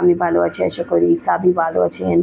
আমি ভালো আছি, আশা করি সবই ভালো আছেন।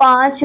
5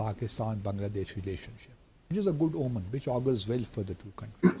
Pakistan Bangladesh relationship, which is a good omen, which augurs well for the two countries.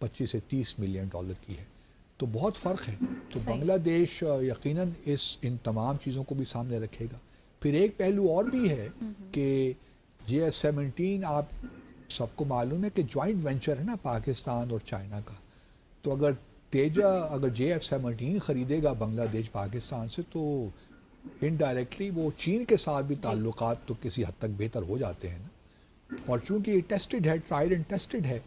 25 سے 30 ملین ڈالر کی ہے. تو بہت فرق ہے. تو صحیح. بنگلہ دیش یقیناً ان تمام چیزوں کو بھی سامنے رکھے گا. پھر ایک پہلو اور بھی ہے کہ GS-17 آپ سب کو معلوم ہے کہ جوائنٹ وینچر ہے نا پاکستان اور چائنا کا. تو اگر اگر JF-17 خریدے گا بنگلہ دیش پاکستان سے تو انڈائریکٹلی وہ چین کے ساتھ بھی تعلقات تو کسی حد تک بہتر ہو جاتے ہیں نا. اور چونکہ یہ ٹیسٹڈ ہے, ٹرائیڈ اینڈ ٹیسٹڈ ہے,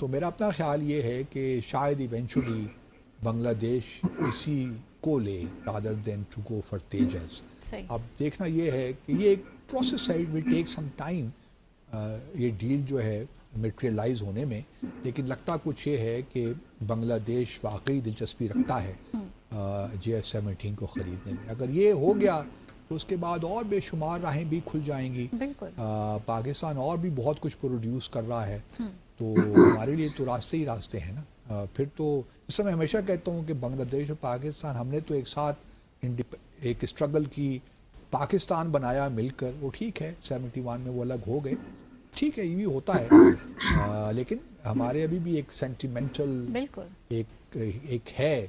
تو میرا اپنا خیال یہ ہے کہ شاید ایونچولی بنگلہ دیش اسی کو لے rather than to go for Tejas. اب دیکھنا یہ ہے کہ یہ ایک پروسیس ہے, it will take some time یہ ڈیل جو ہے میٹریلائز ہونے میں, لیکن لگتا کچھ یہ ہے کہ بنگلہ دیش واقعی دلچسپی رکھتا ہے JS-17 کو خریدنے میں. اگر یہ ہو گیا تو اس کے بعد اور بے شمار راہیں بھی کھل جائیں گی. پاکستان اور بھی بہت کچھ پروڈیوس کر رہا ہے, تو ہمارے لیے تو راستے ہی راستے ہیں نا. پھر تو اس میں ہمیشہ کہتا ہوں کہ بنگلہ دیش اور پاکستان ہم نے تو ایک ساتھ ایک اسٹرگل کی, پاکستان بنایا مل کر, وہ ٹھیک ہے 71 میں وہ الگ ہو گئے, ٹھیک ہے یہ بھی ہوتا ہے, لیکن ہمارے ابھی بھی ایک سینٹیمنٹل ایک ہے,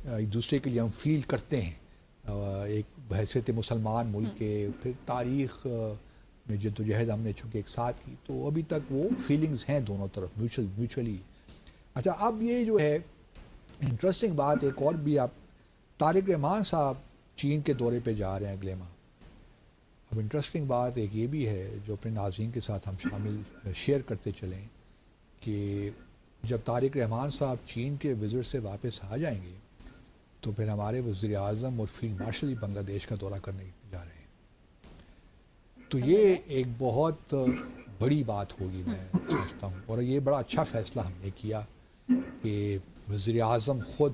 ایک دوسرے کے لیے ہم فیل کرتے ہیں ایک بحیثیت مسلمان ملک کے. پھر تاریخ میں جدوجہد ہم نے چونکہ ایک ساتھ کی, تو ابھی تک وہ فیلنگز ہیں دونوں طرف میوچولی. اچھا اب یہ جو ہے انٹرسٹنگ بات ایک اور بھی, آپ طارق رحمان صاحب چین کے دورے پہ جا رہے ہیں اگلے ماہ. اب انٹرسٹنگ بات ایک یہ بھی ہے جو اپنے ناظرین کے ساتھ ہم شیئر کرتے چلیں کہ جب طارق رحمان صاحب چین کے وزٹ سے واپس آ جائیں گے تو پھر ہمارے وزیر اعظم اور فیلڈ مارشل ہی بنگلہ دیش کا دورہ کرنے جا رہے ہیں. تو یہ ایک بہت بڑی بات ہوگی میں سمجھتا ہوں, اور یہ بڑا اچھا فیصلہ ہم نے کیا کہ وزیر اعظم خود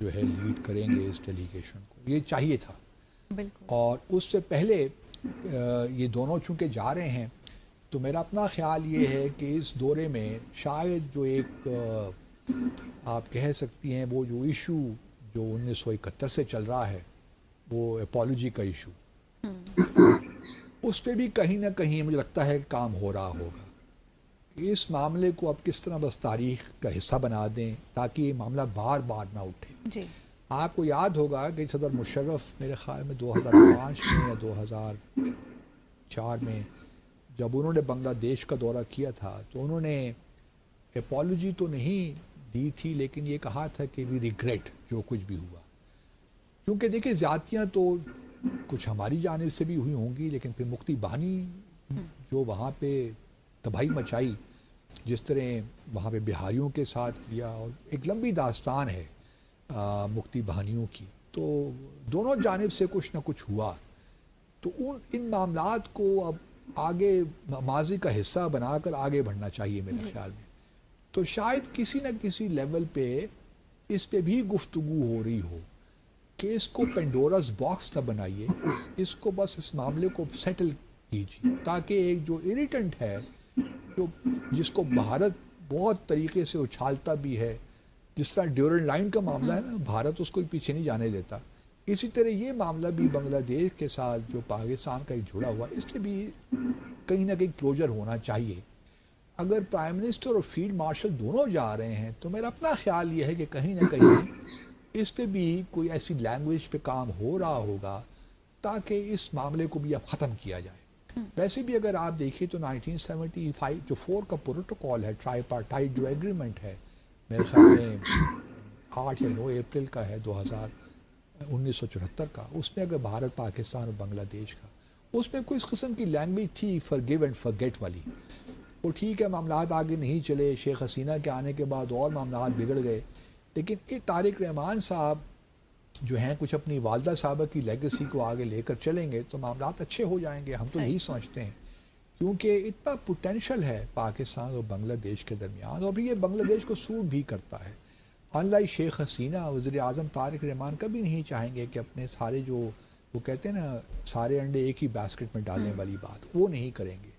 جو ہے لیڈ کریں گے اس ڈیلیگیشن کو. یہ چاہیے تھا. اور اس سے پہلے یہ دونوں چونکہ جا رہے ہیں تو میرا اپنا خیال یہ ہے کہ اس دورے میں شاید جو ایک آپ کہہ سکتی ہیں وہ جو ایشو جو 1971 سے چل رہا ہے, وہ اپالوجی کا ایشو, اس پہ بھی کہیں نہ کہیں مجھے لگتا ہے کام ہو رہا ہوگا کہ اس معاملے کو اب کس طرح بس تاریخ کا حصہ بنا دیں تاکہ یہ معاملہ بار بار نہ اٹھے. آپ کو یاد ہوگا کہ صدر مشرف میرے خیال میں 2005 میں یا 2004 میں جب انہوں نے بنگلہ دیش کا دورہ کیا تھا تو انہوں نے اپالوجی تو نہیں دی تھی, لیکن یہ کہا تھا کہ وی ریگریٹ جو کچھ بھی ہوا. کیونکہ دیکھیں زیادتیاں تو کچھ ہماری جانب سے بھی ہوئی ہوں گی, لیکن پھر مفتی بانی جو وہاں پہ تباہی مچائی, جس طرح وہاں پہ بہاریوں کے ساتھ کیا, اور ایک لمبی داستان ہے مفتی بہانیوں کی, تو دونوں جانب سے کچھ نہ کچھ ہوا. تو ان معاملات کو اب آگے ماضی کا حصہ بنا کر آگے بڑھنا چاہیے میرے خیال میں. تو شاید کسی نہ کسی لیول پہ اس پہ بھی گفتگو ہو رہی ہو کہ اس کو پینڈوراز باکس نہ بنائیے, اس کو بس اس معاملے کو سیٹل کیجیے تاکہ ایک جو اریٹنٹ ہے جس کو بھارت بہت طریقے سے اچھالتا بھی ہے, جس طرح ڈیورنڈ لائن کا معاملہ ہے نا, بھارت اس کو پیچھے نہیں جانے دیتا, اسی طرح یہ معاملہ بھی بنگلہ دیش کے ساتھ جو پاکستان کا ایک جڑا ہوا, اس کے بھی کہیں نہ کہیں کلوجر ہونا چاہیے. اگر پرائم منسٹر اور فیلڈ مارشل دونوں جا رہے ہیں تو میرا اپنا خیال یہ ہے کہ کہیں نہ کہیں اس پہ بھی کوئی ایسی لینگویج پہ کام ہو رہا ہوگا تاکہ اس معاملے کو بھی اب ختم کیا جائے. ویسے بھی اگر آپ دیکھیں تو 1975 جو 4 کا پروٹوکول ہے, ٹرائی پارٹائٹ جو ایگریمنٹ ہے, میرے خیال میں 8 یا 9 اپریل کا ہے 1974 کا, اس میں اگر بھارت پاکستان اور بنگلہ دیش کا, اس میں کوئی اس قسم کی لینگویج تھی forgive and forget والی. وہ ٹھیک ہے معاملات آگے نہیں چلے, شیخ حسینہ کے آنے کے بعد اور معاملات بگڑ گئے, لیکن طارق رحمان صاحب جو ہیں کچھ اپنی والدہ صاحبہ کی لیگیسی کو آگے لے کر چلیں گے تو معاملات اچھے ہو جائیں گے. ہم تو یہی سمجھتے ہیں کیونکہ اتنا پوٹینشل ہے پاکستان اور بنگلہ دیش کے درمیان, اور یہ بنگلہ دیش کو سوٹ بھی کرتا ہے. انلائک شیخ حسینہ, وزیر اعظم طارق رحمان کبھی نہیں چاہیں گے کہ اپنے سارے جو وہ کہتے ہیں نا سارے انڈے ایک ہی باسکٹ میں ڈالنے والی بات, وہ نہیں کریں گے.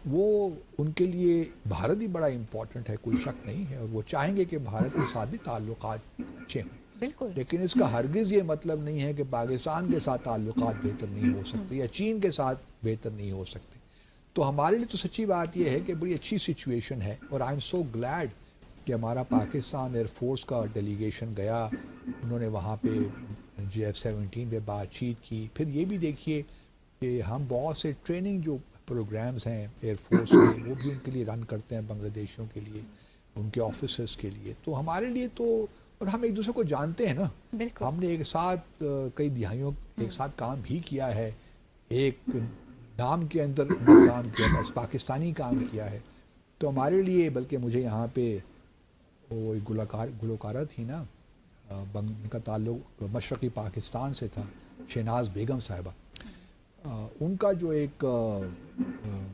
وہ ان کے لیے بھارت ہی بڑا امپورٹنٹ ہے, کوئی شک نہیں ہے, اور وہ چاہیں گے کہ بھارت کے ساتھ بھی تعلقات اچھے ہوں. بالکل. لیکن اس کا ہرگز یہ مطلب نہیں ہے کہ پاکستان کے ساتھ تعلقات بہتر نہیں ہو سکتے یا چین کے ساتھ بہتر نہیں ہو سکتے. تو ہمارے لیے تو سچی بات یہ ہے کہ بڑی اچھی سچویشن ہے, اور آئی ایم سو گلیڈ کہ ہمارا پاکستان ایئر فورس کا ڈیلیگیشن گیا, انہوں نے وہاں پہ JF-17 پہ بات چیت کی. پھر یہ بھی دیکھیے کہ ہم بہت سے ٹریننگ جو پروگرامز ہیں ایئر فورس کے وہ بھی ان کے لیے رن کرتے ہیں, بنگلہ دیشیوں کے لیے, ان کے آفیسرس کے لیے. تو ہمارے لیے تو, اور ہم ایک دوسرے کو جانتے ہیں نا, ہم نے ایک ساتھ کئی دہائیوں ایک ساتھ کام بھی کیا ہے, ایک نام کے اندر کام کیا, بس پاکستانی کام کیا ہے. تو ہمارے لیے, بلکہ مجھے یہاں پہ وہ ایک گلوکارہ تھی نا, ان کا تعلق مشرقی پاکستان سے تھا, شہناز بیگم صاحبہ, ان کا جو ایک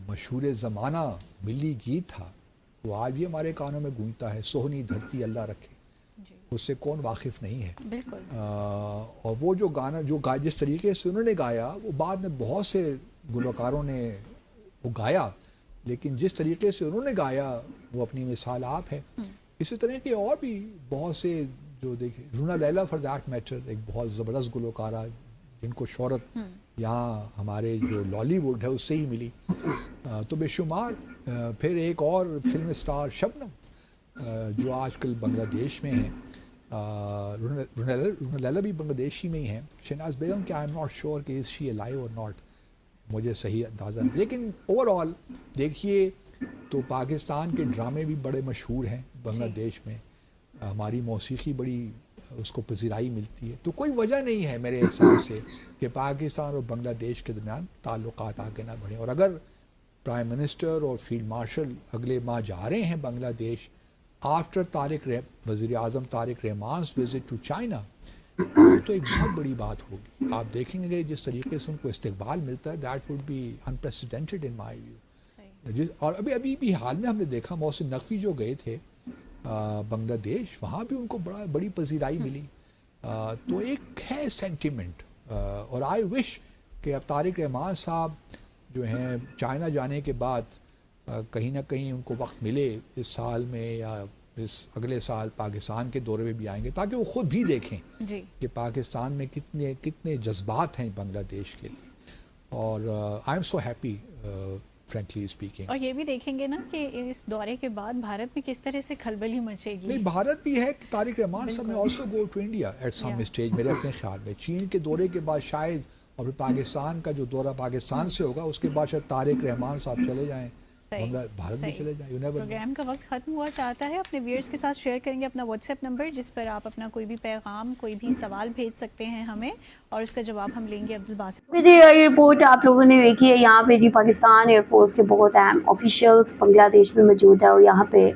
مشہور زمانہ ملی گیت تھا وہ آج بھی ہمارے کانوں میں گونجتا ہے, سہنی دھرتی اللہ رکھے. اس سے کون واقف نہیں ہے. بالکل. اور وہ جو گانا جس طریقے سے انہوں نے گایا, وہ بعد میں بہت سے گلوکاروں نے وہ گایا, لیکن جس طریقے سے انہوں نے گایا وہ اپنی مثال آپ ہے. اسی طرح کے اور بھی بہت سے جو دیکھیں, رونا لیلا فار دیٹ میٹر, ایک بہت زبردست گلوکارہ جن کو شہرت یہاں ہمارے جو لالی ووڈ ہے اس سے ہی ملی. تو بے شمار. پھر ایک اور فلم اسٹار شبنم جو آج کل بنگلہ دیش میں ہیں, رونا لیلا بھی بنگلہ دیشی میں ہی ہیں. شہناز بیگم کہ آئی ایم ناٹ شیور کہ از شی الائیو اور ناٹ, مجھے صحیح اندازہ نہیں. لیکن اوور آل دیکھیے تو پاکستان کے ڈرامے بھی بڑے مشہور ہیں بنگلہ دیش میں, ہماری موسیقی بڑی اس کو پذیرائی ملتی ہے. تو کوئی وجہ نہیں ہے میرے حساب سے کہ پاکستان اور بنگلہ دیش کے درمیان تعلقات آگے نہ بڑھیں. اور اگر پرائم منسٹر اور فیلڈ مارشل اگلے ماہ جا رہے ہیں بنگلہ دیش آفٹر وزیر اعظم طارق رحمان's وزٹ ٹو چائنا, تو ایک بہت بڑی بات ہوگی. آپ دیکھیں گے جس طریقے سے ان کو استقبال ملتا ہے, that would be unprecedented in my view. اور ابھی بھی حال میں ہم نے دیکھا محسن نقوی جو گئے تھے بنگلہ دیش, وہاں بھی ان کو بڑی پذیرائی ملی. تو ایک ہے سینٹیمنٹ, اور آئی وش کہ اب طارق رحمان صاحب جو ہیں چائنا جانے کے بعد کہیں نہ کہیں ان کو وقت ملے اس سال میں یا اس اگلے سال پاکستان کے دورے میں بھی آئیں گے, تاکہ وہ خود بھی دیکھیں کہ پاکستان میں کتنے جذبات ہیں بنگلہ دیش کے لیے. اور I am so happy frankly speaking. اور یہ بھی دیکھیں گے نا کہ اس دورے کے بعد بھارت میں کس طرح سے کھلبلی مچے گی. نہیں, بھارت بھی ہے کہ طارق رحمان صاحب نے also go to India at some stage, میرے اپنے خیال میں. چین کے دورے کے بعد شاید, اور پھر پاکستان کا جو دورہ پاکستان سے ہوگا اس کے بعد شاید طارق رحمان صاحب چلے جائیں, بھارت بھی چلے جائیں. پروگرام کا وقت ختم ہوا چاہتا ہے, اپنے ویئرز کے ساتھ شیئر کریں گے اپنا واٹس ایپ نمبر جس پر آپ اپنا کوئی بھی پیغام, کوئی بھی سوال بھیج سکتے ہیں ہمیں, اور اس کا جواب ہم لیں گے عبدالباسط. جی یہ رپورٹ آپ لوگوں نے دیکھی ہے. یہاں پہ جی پاکستان ایئر فورس کے بہت اہم آفیشیلس بنگلہ دیش میں موجود ہے, اور یہاں پہ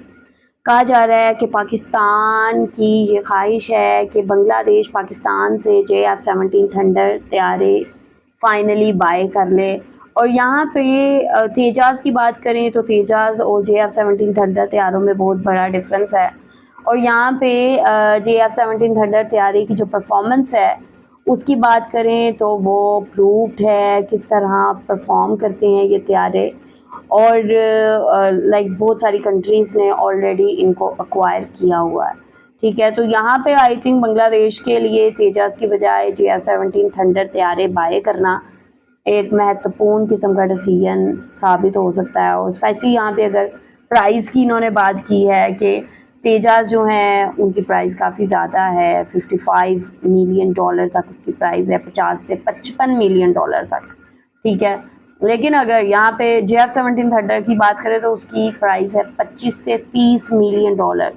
کہا جا رہا ہے کہ پاکستان کی یہ خواہش ہے کہ بنگلہ دیش پاکستان سے JF-17 تھنڈر طیارے فائنلی بائی کر لے. اور یہاں پہ تیجاز کی بات کریں تو تیجاز اور JF-17 تھنڈر طیاروں میں بہت بڑا ڈفرینس ہے. اور یہاں پہ JF-17 تھنڈر طیارے کی جو پرفارمنس ہے اس کی بات کریں تو وہ پروفڈ ہے کس طرح پرفارم کرتے ہیں یہ طیارے, اور لائک بہت ساری کنٹریز نے آلریڈی ان کو ایکوائر کیا ہوا ہے. ٹھیک ہے, تو یہاں پہ آئی تھنک بنگلہ دیش کے لیے تیجاز کی بجائے JF-17 تھنڈر طیارے بائے کرنا ایک مہتوپورن قسم کا ڈیسیژن ثابت ہو سکتا ہے. اور اسپیشلی یہاں پہ اگر پرائز کی انہوں نے بات کی ہے کہ تیجاز جو ہیں ان کی پرائز کافی زیادہ ہے, $55 ملین تک اس کی پرائز ہے, 50 سے 55 ملین تک. ٹھیک ہے, لیکن اگر یہاں پہ JF-17 تھنڈر کی بات کریں تو اس کی پرائز ہے 25 سے 30 ملین ڈالر.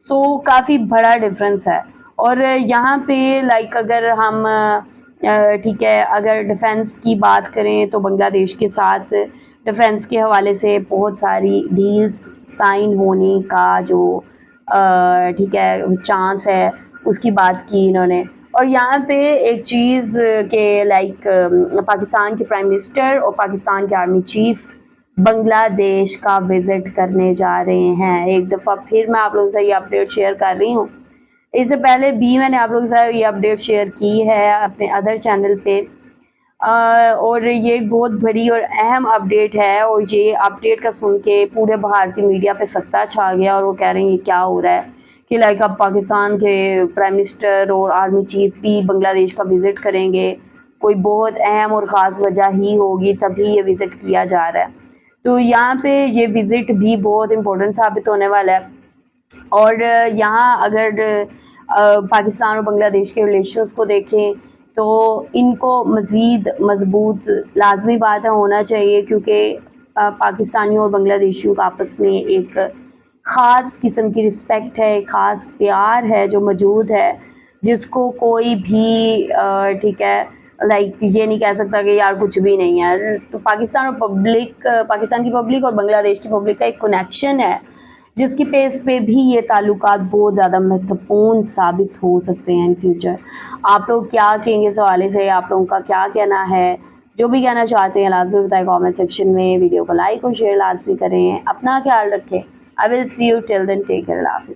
سو کافی بڑا ڈفرینس ہے. اور یہاں پہ لائک اگر ہم ٹھیک ہے اگر ڈیفنس کی بات کریں تو بنگلہ دیش کے ساتھ ڈیفنس کے حوالے سے بہت ساری ڈیلز سائن ہونے کا جو ٹھیک ہے چانس ہے اس کی بات کی انہوں نے. اور یہاں پہ ایک چیز کہ لائک پاکستان کے پرائم منسٹر اور پاکستان کے آرمی چیف بنگلہ دیش کا وزٹ کرنے جا رہے ہیں. ایک دفعہ پھر میں آپ لوگوں سے یہ اپڈیٹ شیئر کر رہی ہوں. اس سے پہلے بھی میں نے آپ لوگوں سے یہ اپڈیٹ شیئر کی ہے اپنے ادر چینل پہ, اور یہ بہت بڑی اور اہم اپڈیٹ ہے. اور یہ اپڈیٹ کا سن کے پورے بھارتی میڈیا پہ سکتہ چھا گیا, اور وہ کہہ رہے ہیں یہ کیا ہو رہا ہے کہ لائک اب پاکستان کے پرائم منسٹر اور آرمی چیف بھی بنگلہ دیش کا وزٹ کریں گے, کوئی بہت اہم اور خاص وجہ ہی ہوگی تبھی یہ وزٹ کیا جا رہا ہے. تو یہاں پہ یہ وزٹ بھی بہت امپورٹنٹ ثابت ہونے والا ہے. اور یہاں اگر پاکستان اور بنگلہ دیش کے ریلیشنز کو دیکھیں تو ان کو مزید مضبوط لازمی بات ہے ہونا چاہیے، کیونکہ پاکستانیوں اور بنگلہ دیشیوں کا آپس میں ایک خاص قسم کی رسپیکٹ ہے، ایک خاص پیار ہے جو موجود ہے، جس کو کوئی بھی ٹھیک ہے لائک یہ نہیں کہہ سکتا کہ یار کچھ بھی نہیں ہے. تو پاکستان کی پبلک اور بنگلہ دیش کی پبلک کا ایک کنیکشن ہے، جس کی بیس پہ بھی یہ تعلقات بہت زیادہ مہتوپورن ثابت ہو سکتے ہیں ان فیوچر. آپ لوگ کیا کہیں گے اس حوالے سے؟ آپ لوگوں کا کیا کہنا ہے؟ جو بھی کہنا چاہتے ہیں لازمی بتائیں کامنٹ سیکشن میں. ویڈیو کو لائک اور شیئر لازمی کریں. اپنا خیال رکھیں. I will see you till then. Take care. Allah Hafiz.